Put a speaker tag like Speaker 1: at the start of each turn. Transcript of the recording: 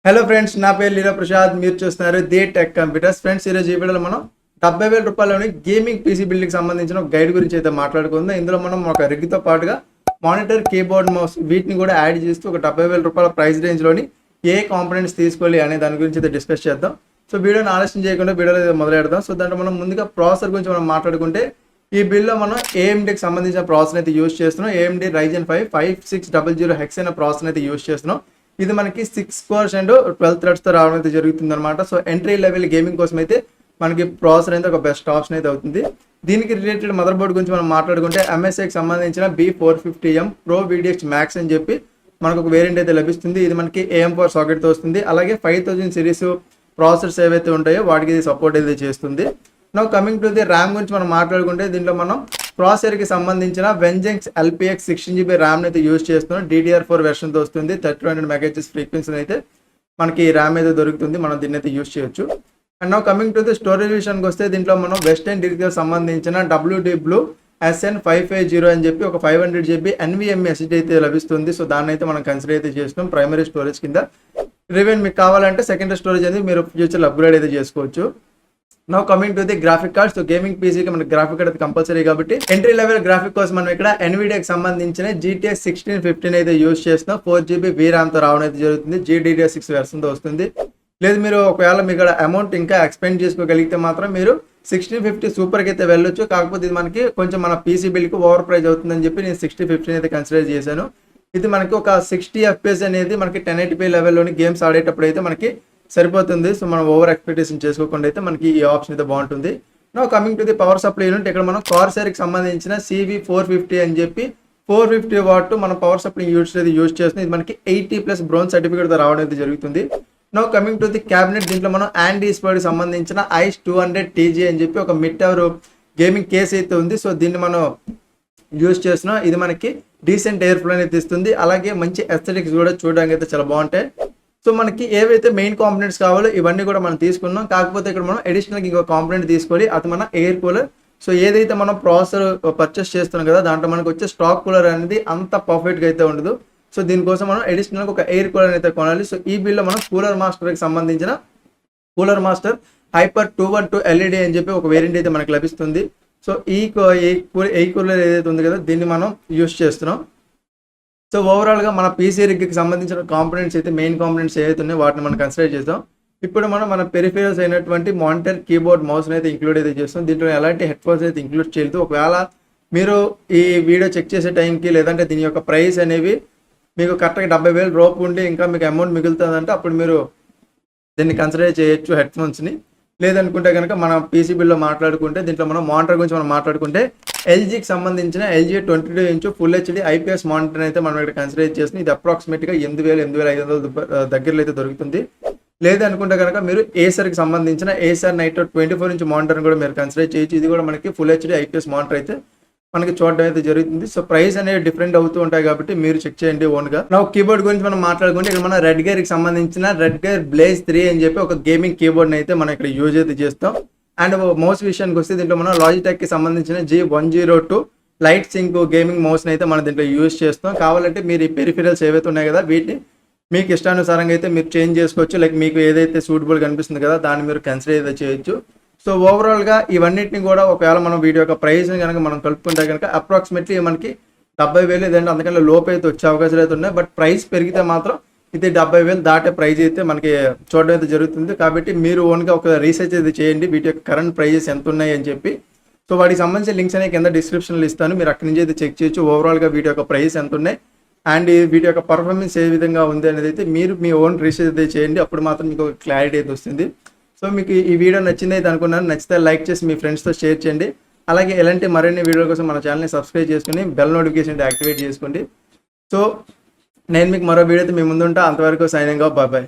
Speaker 1: Hello friends, నా పేరు లీలా ప్రసాద్. మీరు చూస్తున్నారు ది టెక్ కంప్యూటర్స్. ఫ్రెండ్స్, ఈరోజు ఈ వీడియోలో మనం 70,000 రూపాయలని గేమింగ్ పీసీ బిల్డ్కి సంబంధించిన ఒక గైడ్ గురించి అయితే మాట్లాడుకుందాం. ఇందులో మనం ఒక రిగ్తో పాటుగా మానిటర్, కీబోర్డ్, మౌస్ వీటిని కూడా యాడ్ చేస్తూ ఒక 70,000 రూపాయల ప్రైస్ రేంజ్లోని ఏ కాంపోనెంట్స్ తీసుకోవాలి అనే దాని గురించి అయితే డిస్కస్ చేద్దాం. సో వీడియోని ఆలస్యం చేయకుండా వీడియోలో అయితే మొదలెడదాం. సో దాంట్లో మనం ముందుగా ప్రాసెసర్ గురించి మనం మాట్లాడుకుంటే ఈ బిల్లో మనం ఏఎండీకి సంబంధించిన ప్రాసెసర్ అయితే యూస్ చేస్తున్నాం. ఏఎండీ Ryzen 5 5600H అనే ప్రాసెసర్ అయితే యూస్ చేస్తున్నాం. ఇది మనకి 6 cores అండ్ 12 threads తో రావడం అయితే జరుగుతుంది అనమాట. సో ఎంట్రీ లెవెల్ గేమింగ్ కోసం అయితే మనకి ప్రాసెసర్ అయితే ఒక బెస్ట్ ఆప్షన్ అయితే అవుతుంది. దీనికి రిలేటెడ్ మదర్ బోర్డ్ గురించి మనం మాట్లాడుకుంటే MSIకి సంబంధించిన B450M Pro VDX Max అని చెప్పి మనకు ఒక వేరియంట్ అయితే లభిస్తుంది. ఇది మనకి AM4 సాకెట్తో వస్తుంది. అలాగే 5000 సిరీస్ ప్రాసెసర్స్ ఏవైతే ఉంటాయో వాటికి ఇది సపోర్ట్ అయితే చేస్తుంది. Now coming to the RAM గురించి మనం మాట్లాడుకుంటే దీంట్లో మనం ప్రాసెసర్కి సంబంధించిన Vengeance LPX 16GB ర్యామ్ అయితే యూజ్ చేస్తున్నాం. DDR4 వెర్షన్తో వస్తుంది. 3200 MHz ఫ్రీక్వెన్సీ అయితే మనకి ర్యామ్ అయితే దొరుకుతుంది. మనం దీన్ని అయితే యూజ్ చేయొచ్చు. And now coming to the storage విషయానికి వస్తే దీంట్లో మనం వెస్టర్న్ డిజిటల్ సంబంధించిన WD Blue SN550 అని చెప్పి ఒక 500GB NVMe SSD అయితే లభిస్తుంది. సో దాన్ని అయితే మనం కన్సిడర్ అయితే చేస్తున్నాం ప్రైమరీ స్టోరేజ్ కింద. రివెన్ మీకు కావాలంటే సెకండరీ స్టోరేజ్ అనేది మీరు ఫ్యూచర్లో అప్గ్రేడ్ అయితే చేసుకోవచ్చు. Now coming to the graphic card. So gaming పీసీకి మనకి గ్రాఫిక్ కార్డ్ అయితే కంపల్సరీ కాబట్టి ఎంట్రీ లెవెల్ గ్రాఫిక్ కోసం మనం ఇక్కడ NVIDIAకి సంబంధించిన GTX 1615 అయితే యూజ్ చేస్తున్నాం. 4GB VRAM తో రావడం అయితే జరుగుతుంది. GDDR6 వెర్షన్తో వస్తుంది. లేదు మీరు ఒకవేళ మీ ఇక్కడ అమౌంట్ ఇంకా ఎక్స్పెండ్ చేసుకోగలిగితే మాత్రం మీరు 1650 సూపర్కి అయితే వెళ్ళొచ్చు. కాకపోతే ఇది మనకి కొంచెం మన పీసీ బిల్కి ఓవర్ ప్రైజ్ అవుతుందని చెప్పి నేను 6015 అయితే కన్సిడర్ చేశాను. ఇది మనకి ఒక 60 FPS అనేది మనకి 1080p లెవెల్లోని గేమ్స్ ఆడేటప్పుడు అయితే మనకి సరిపోతుంది. సో మనం ఓవర్ ఎక్స్పెక్టేషన్ చేసుకోకుండా అయితే మనకి ఈ ఆప్షన్ అయితే బాగుంటుంది. Now coming to the power supply unit. ఇక్కడ మనం కార్సైర్కి సంబంధించిన CV450 అని చెప్పి 450 వాట్ మన పవర్ సప్లై యూనిట్స్ అయితే యూజ్ చేస్తుంది. ఇది మనకి 80+ బ్రౌన్ సర్టిఫికేట్ రావడం అయితే జరుగుతుంది. Now coming to the cabinet. దీంట్లో మనం AND-E-SPIDకి సంబంధించిన ICE 200TG అని చెప్పి ఒక మిడ్ టవర్ గేమింగ్ కేస్ అయితే ఉంది. సో దీన్ని మనం యూజ్ చేస్తున్నాం. ఇది మనకి డీసెంట్ ఎయిర్ ఫ్లో అయితే ఇస్తుంది. అలాగే మంచి ఎస్థెటిక్స్ కూడా చూడడానికి అయితే చాలా బాగుంటాయి. సో మనకి ఏవైతే మెయిన్ కాంపోనెంట్స్ కావాలో ఇవన్నీ కూడా మనం తీసుకున్నాం. కాకపోతే ఇక్కడ మనం అడిషనల్గా ఇంకో కాంపోనెంట్ తీసుకోవాలి. అది మన ఎయిర్ కూలర్. సో ఏదైతే మనం ప్రాసెసర్ పర్చేస్ చేస్తున్నాం కదా దాంట్లో మనకు వచ్చే స్టాక్ కూలర్ అనేది అంత పర్ఫెక్ట్గా అయితే ఉండదు. సో దీనికోసం మనం అడిషనల్గా ఒక ఎయిర్ కూలర్ అయితే కొనాలి. సో ఈ బిల్లో మనం కూలర్ మాస్టర్కి సంబంధించిన కూలర్ మాస్టర్ హైపర్ 212 LED అని చెప్పి ఒక వేరియంట్ అయితే మనకు లభిస్తుంది. సో ఈ కూలర్ ఏదైతే ఉంది కదా దీన్ని మనం యూస్ చేస్తున్నాం. సో ఓవరాల్గా మన పీసీ రిగ్కి సంబంధించిన కాంపోనెంట్స్ అయితే మెయిన్ కాంపోనెంట్స్ ఏవైతే ఉన్నాయో వాటిని మనం కన్సిడర్ చేస్తాం. ఇప్పుడు మనం మన పెరిఫెరల్స్ అయినటువంటి మానిటర్, కీబోర్డ్, మౌస్ని అయితే ఇంక్లూడ్ అయితే చేస్తాం. దీంట్లో ఎలాంటి హెడ్ ఫోన్స్ అయితే ఇంక్లూడ్ చేయలేదు. ఒకవేళ మీరు ఈ వీడియో చెక్ చేసే టైంకి లేదంటే దీని యొక్క ప్రైస్ అనేవి మీకు కరెక్ట్గా 70,000 రూపాయలు ఉండి ఇంకా మీకు అమౌంట్ మిగులుతుందంటే అప్పుడు మీరు దీన్ని కన్సిడర్ చేయొచ్చు హెడ్ ఫోన్స్ని. లేదనుకుంటే కనుక మన పీసీ బిల్లో మాట్లాడుకుంటే దీంట్లో మనం మానిటర్ గురించి మనం మాట్లాడుకుంటే LGకి సంబంధించిన LG 22" full HD IPS monitor అయితే మనం ఇక్కడ కన్సిడర్ చేస్తుంది. ఇది అప్రాక్సిమేట్గా 8,000-8,500 దగ్గరలో అయితే దొరుకుతుంది. లేదనుకుంటే కనుక మీరు ఏసర్కి సంబంధించిన Acer Nitro 24" మానిటర్ని కూడా మీరు కన్సిడర్ చేయొచ్చు. ఇది కూడా మనకి ఫుల్ HD IPS మానిటర్ అయితే మనకి చూడడం అయితే జరుగుతుంది. సో ప్రైస్ అనేది డిఫరెంట్ అవుతూ ఉంటాయి కాబట్టి మీరు చెక్ చేయండి ఓన్గా. నా కీబోర్డ్ గురించి మనం మాట్లాడుకుంటే ఇక్కడ మన రెడ్గేర్కి సంబంధించిన రెడ్గేర్ Blaze 3 అని చెప్పి ఒక గేమింగ్ కీబోర్డ్ని అయితే మనం ఇక్కడ యూజ్ అయితే చేస్తాం. అండ్ మౌస్ విషయానికి వస్తే దీంట్లో మనం లాజిటెక్కి సంబంధించిన G102 లైట్ సింక్ గేమింగ్ మౌస్ని అయితే మనం దీంట్లో యూజ్ చేస్తాం. కావాలంటే మీరు ఈ పెరిఫెరల్స్ ఏవైతే ఉన్నాయి కదా వీటిని మీకు ఇష్టానుసారంగా అయితే మీరు చేంజ్ చేసుకోవచ్చు. లైక్ మీకు ఏదైతే సూటబుల్ కనిపిస్తుంది కదా దాన్ని మీరు కన్సిడర్ అయితే చేయొచ్చు. సో ఓవరాల్గా ఇవన్నిటిని కూడా ఒకవేళ మనం వీటి యొక్క ప్రైస్ని కనుక మనం కలుపుకుంటే కనుక అప్రాక్సిమేట్లీ మనకి 70,000 లేదంటే అందుకని లోపు అయితే వచ్చే అవకాశాలు అయితే ఉన్నాయి. బట్ ప్రైస్ పెరిగితే మాత్రం ఇది 70,000 దాటే ప్రైజ్ అయితే మనకి చూడడం అయితే జరుగుతుంది. కాబట్టి మీరు ఓన్గా ఒక రీసెర్చ్ అయితే చేయండి వీటి యొక్క కరెంట్ ప్రైజెస్ ఎంత ఉన్నాయి అని చెప్పి. సో వాటికి సంబంధించిన లింక్స్ అనేవి కింద డిస్క్రిప్షన్లో ఇస్తాను. మీరు అక్కడి నుంచి అయితే చెక్ చేయొచ్చు ఓవరాల్గా వీటి యొక్క ప్రైస్ ఎంత ఉన్నాయి అండ్ వీటి యొక్క పర్ఫార్మెన్స్ ఏ విధంగా ఉంది అనేది అయితే మీరు మీ ఓన్ రీసెర్చ్ అయితే చేయండి. అప్పుడు మాత్రం మీకు ఒక క్లారిటీ అయితే వస్తుంది. సో మీకు ఈ వీడియో నచ్చింది అయితే అనుకున్నాను. నచ్చితే లైక్ చేసి మీ ఫ్రెండ్స్తో షేర్ చేయండి. అలాగే ఎలాంటి మరిన్ని వీడియోల కోసం మన ఛానల్ని సబ్స్క్రైబ్ చేసుకుని బెల్ నోటిఫికేషన్ యాక్టివేట్ చేసుకోండి. సో నేను మీకు మరో వీడియోతో మీ ముందుంటా. అంతవరకు సైనింగ్ ఆఫ్. బాయ్.